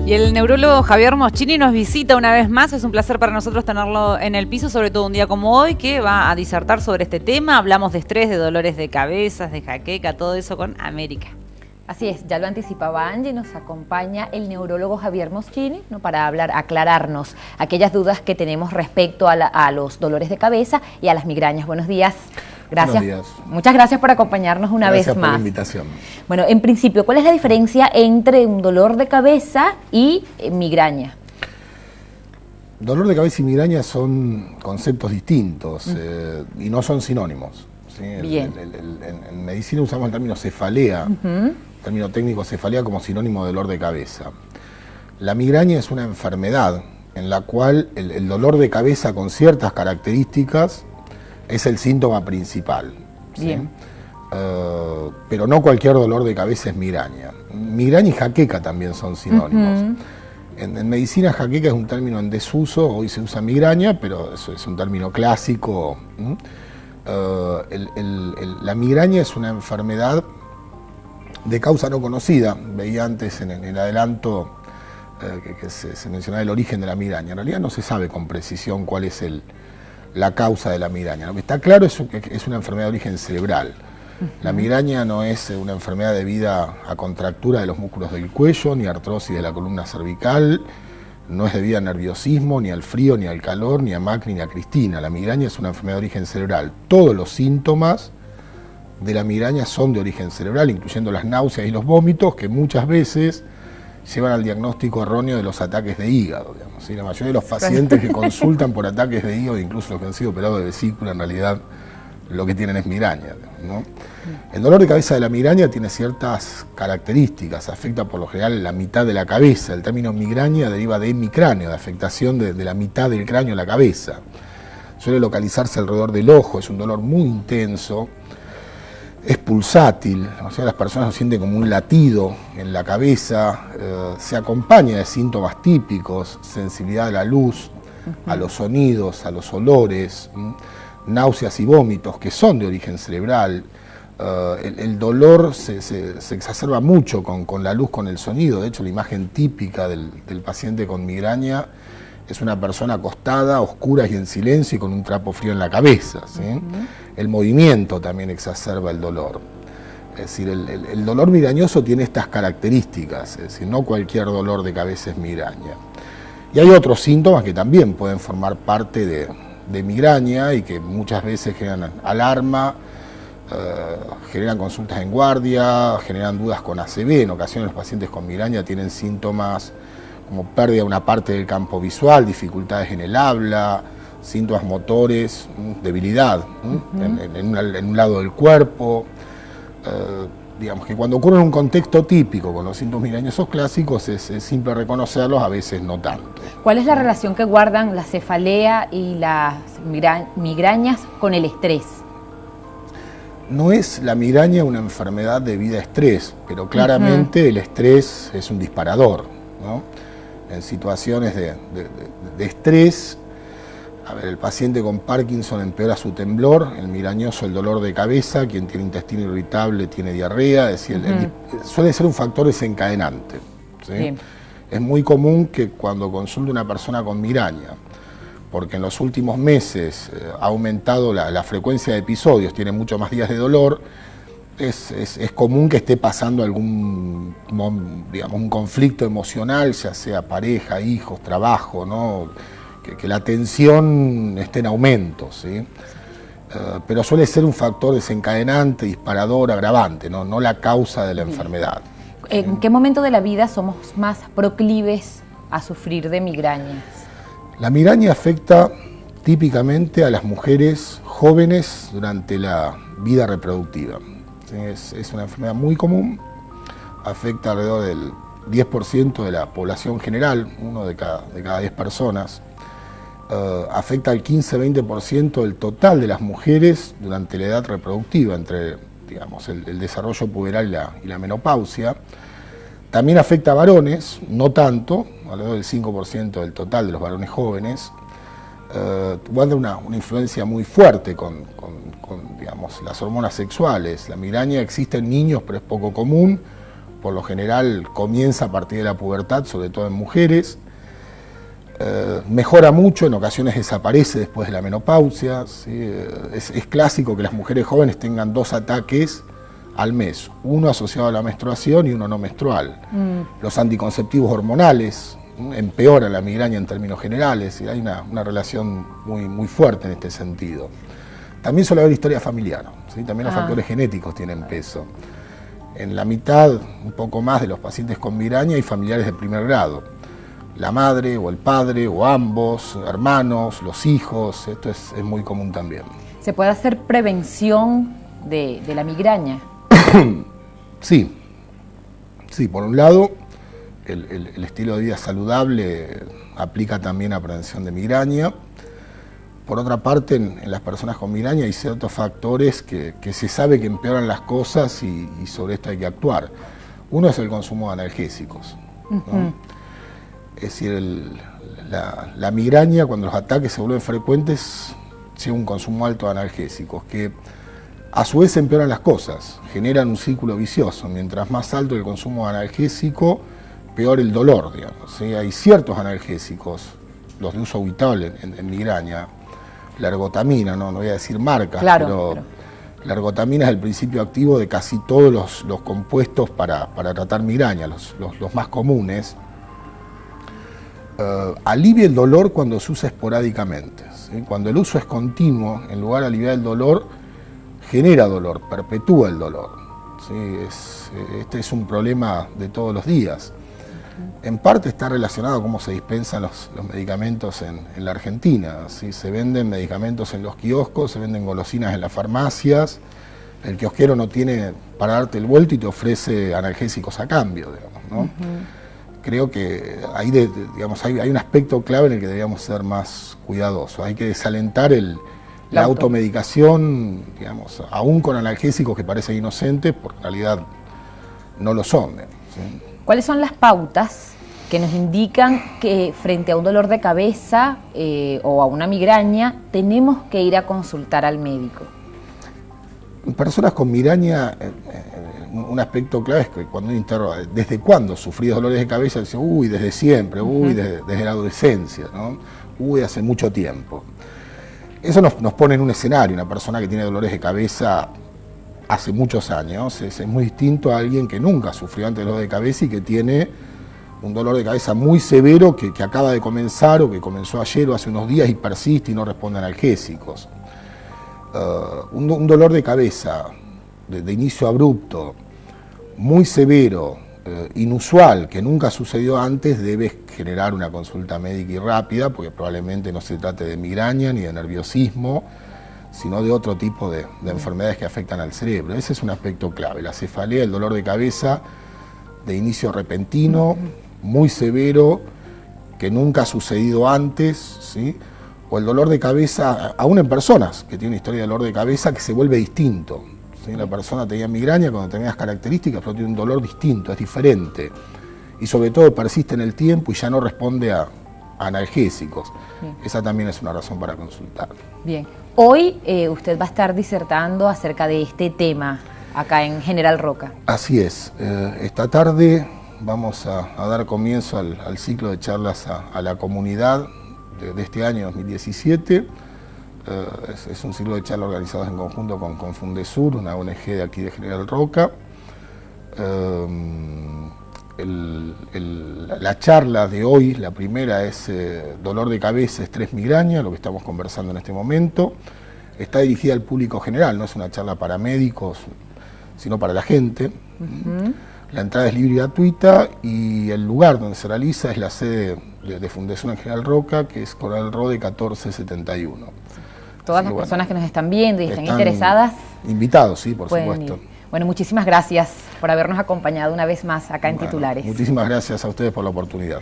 Y el neurólogo Javier Moschini nos visita una vez más. Es un placer para nosotros tenerlo en el piso, sobre todo un día como hoy, que va a disertar sobre este tema. Hablamos de estrés, de dolores de cabezas, de jaqueca, todo eso con América. Así es, ya lo anticipaba Angie, nos acompaña el neurólogo Javier Moschini, ¿no?, para aclararnos aquellas dudas que tenemos respecto a los dolores de cabeza y a las migrañas. Buenos días. Gracias. Buenos días. Muchas gracias por acompañarnos una vez más. Gracias por la invitación. Bueno, en principio, ¿cuál es la diferencia entre un dolor de cabeza y migraña? Dolor de cabeza y migraña son conceptos distintos y no son sinónimos. ¿Sí? Bien. En medicina usamos el término cefalea, término técnico cefalea como sinónimo de dolor de cabeza. La migraña es una enfermedad en la cual el dolor de cabeza con ciertas características es el síntoma principal. ¿Sí? Bien. Pero no cualquier dolor de cabeza es migraña. Migraña y jaqueca también son sinónimos. En medicina, jaqueca es un término en desuso, hoy se usa migraña, pero eso es un término clásico. La migraña es una enfermedad de causa no conocida. Veía antes en el adelanto que se mencionaba el origen de la migraña. En realidad no se sabe con precisión cuál es la causa de la migraña. Lo que está claro es que es una enfermedad de origen cerebral. La migraña no es una enfermedad debida a contractura de los músculos del cuello, ni artrosis de la columna cervical, no es debida a nerviosismo, ni al frío, ni al calor, ni a Macri, ni a Cristina. La migraña es una enfermedad de origen cerebral. Todos los síntomas de la migraña son de origen cerebral, incluyendo las náuseas y los vómitos, que muchas veces llevan al diagnóstico erróneo de los ataques de hígado. Digamos, ¿sí? La mayoría de los pacientes que consultan por ataques de hígado, incluso los que han sido operados de vesícula, en realidad lo que tienen es migraña, ¿no? El dolor de cabeza de la migraña tiene ciertas características, afecta por lo general la mitad de la cabeza. El término migraña deriva de hemicráneo, de afectación de la mitad del cráneo a la cabeza. Suele localizarse alrededor del ojo, es un dolor muy intenso, es pulsátil, o sea, las personas lo sienten como un latido en la cabeza, se acompaña de síntomas típicos, sensibilidad a la luz, a los sonidos, a los olores, náuseas y vómitos que son de origen cerebral. El dolor se exacerba mucho con la luz, con el sonido. De hecho, la imagen típica del paciente con migraña es una persona acostada, oscura y en silencio y con un trapo frío en la cabeza, ¿sí? El movimiento también exacerba el dolor. Es decir, el dolor migrañoso tiene estas características, es decir, no cualquier dolor de cabeza es migraña. Y hay otros síntomas que también pueden formar parte de migraña y que muchas veces generan alarma, generan consultas en guardia, generan dudas con ACV. En ocasiones los pacientes con migraña tienen síntomas como pérdida de una parte del campo visual, dificultades en el habla, síntomas motores, debilidad en un lado del cuerpo. Digamos que cuando ocurre en un contexto típico con los síntomas migrañosos clásicos es simple reconocerlos, a veces no tanto. ¿Cuál es la relación que guardan la cefalea y las migrañas con el estrés? No es la migraña una enfermedad debida a estrés, pero claramente el estrés es un disparador, ¿no? En situaciones de estrés, a ver, el paciente con Parkinson empeora su temblor, el migrañoso el dolor de cabeza, quien tiene intestino irritable tiene diarrea, es decir, suele ser un factor desencadenante, ¿sí? Es muy común que cuando consulte una persona con migraña, porque en los últimos meses ha aumentado la frecuencia de episodios, tiene muchos más días de dolor, es común que esté pasando algún, digamos, un conflicto emocional, ya sea pareja, hijos, trabajo, ¿no? Que la tensión esté en aumento, ¿sí? Pero suele ser un factor desencadenante, disparador, agravante, no la causa de la enfermedad. ¿En qué momento de la vida somos más proclives a sufrir de migrañas? La migraña afecta típicamente a las mujeres jóvenes durante la vida reproductiva. Es una enfermedad muy común, afecta alrededor del 10% de la población general, 1 de cada 10 personas. Afecta al 15-20% del total de las mujeres durante la edad reproductiva, entre, digamos, el desarrollo puberal y la menopausia. También afecta a varones, no tanto, alrededor del 5% del total de los varones jóvenes. Guarda una influencia muy fuerte con digamos, las hormonas sexuales. La migraña existe en niños, pero es poco común. por lo general comienza a partir de la pubertad, sobre todo en mujeres. Mejora mucho, en ocasiones desaparece después de la menopausia, ¿sí? Es clásico que las mujeres jóvenes tengan 2 ataques al mes, uno asociado a la menstruación y uno no menstrual. Los anticonceptivos hormonales empeoran la migraña en términos generales, y hay una relación muy fuerte en este sentido. También suele haber historia familiar, ¿sí? También los factores genéticos tienen peso. En la mitad, un poco más, de los pacientes con migraña hay familiares de primer grado. La madre o el padre o ambos, hermanos, los hijos, esto es muy común también. ¿Se puede hacer prevención de la migraña? Sí, por un lado, el estilo de vida saludable aplica también a prevención de migraña. Por otra parte, en las personas con migraña hay ciertos factores que se sabe que empeoran las cosas y sobre esto hay que actuar. Uno es el consumo de analgésicos, ¿no? Es decir, la migraña, cuando los ataques se vuelven frecuentes, llega un consumo alto de analgésicos, que a su vez empeoran las cosas, generan un círculo vicioso. Mientras más alto el consumo de analgésico, peor el dolor, digamos, ¿sí? Hay ciertos analgésicos, los de uso habitual en migraña, la ergotamina, no voy a decir marcas, pero la ergotamina es el principio activo de casi todos los compuestos para tratar migraña, los más comunes. Alivia el dolor cuando se usa esporádicamente, ¿sí? Cuando el uso es continuo, en lugar de aliviar el dolor, genera dolor, perpetúa el dolor, ¿sí? Este es un problema de todos los días. En parte está relacionado a cómo se dispensan los medicamentos en la Argentina, ¿sí? Se venden medicamentos en los kioscos, se venden golosinas en las farmacias, el kiosquero no tiene para darte el vuelto y te ofrece analgésicos a cambio, digamos, ¿no? Creo que ahí digamos, hay un aspecto clave en el que deberíamos ser más cuidadosos. Hay que desalentar la automedicación, digamos, aún con analgésicos que parecen inocentes, porque en realidad no lo son, ¿sí? ¿Cuáles son las pautas que nos indican que frente a un dolor de cabeza o a una migraña tenemos que ir a consultar al médico? En personas con migraña, un aspecto clave es que cuando uno interroga, ¿desde cuándo sufrí dolores de cabeza? Dice, uy, desde siempre, uy, desde la adolescencia, ¿no? Uy, hace mucho tiempo. Eso nos pone en un escenario. Una persona que tiene dolores de cabeza hace muchos años es muy distinto a alguien que nunca sufrió antes dolor de cabeza y que tiene un dolor de cabeza muy severo que acaba de comenzar o que comenzó ayer o hace unos días y persiste y no responde a analgésicos. Un dolor de cabeza de inicio abrupto, muy severo, inusual, que nunca sucedió antes, debe generar una consulta médica y rápida, porque probablemente no se trate de migraña ni de nerviosismo, sino de otro tipo de enfermedades que afectan al cerebro. Ese es un aspecto clave, la cefalea, el dolor de cabeza de inicio repentino, muy severo, que nunca ha sucedido antes, ¿sí? O el dolor de cabeza, aún en personas que tienen historia de dolor de cabeza, que se vuelve distinto, ¿sí? La persona tenía migraña cuando tenía las características, pero tiene un dolor distinto, es diferente. Y sobre todo persiste en el tiempo y ya no responde a analgésicos. Bien. Esa también es una razón para consultar. Bien. Hoy usted va a estar disertando acerca de este tema acá en General Roca. Así es. Esta tarde vamos a dar comienzo al ciclo de charlas a la comunidad de este año 2017. Es un ciclo de charlas organizados en conjunto con Fundesur, una ONG de aquí de General Roca. La charla de hoy, la primera es dolor de cabeza, estrés, migraña, lo que estamos conversando en este momento. Está dirigida al público general, no es una charla para médicos, sino para la gente. La entrada es libre y gratuita y el lugar donde se realiza es la sede de Fundesur en General Roca, que es Coronel Rode 1471. Todas las personas que nos están viendo y están interesadas. Invitados, sí, por supuesto. Ir. Bueno, muchísimas gracias por habernos acompañado una vez más acá en Titulares. Muchísimas gracias a ustedes por la oportunidad.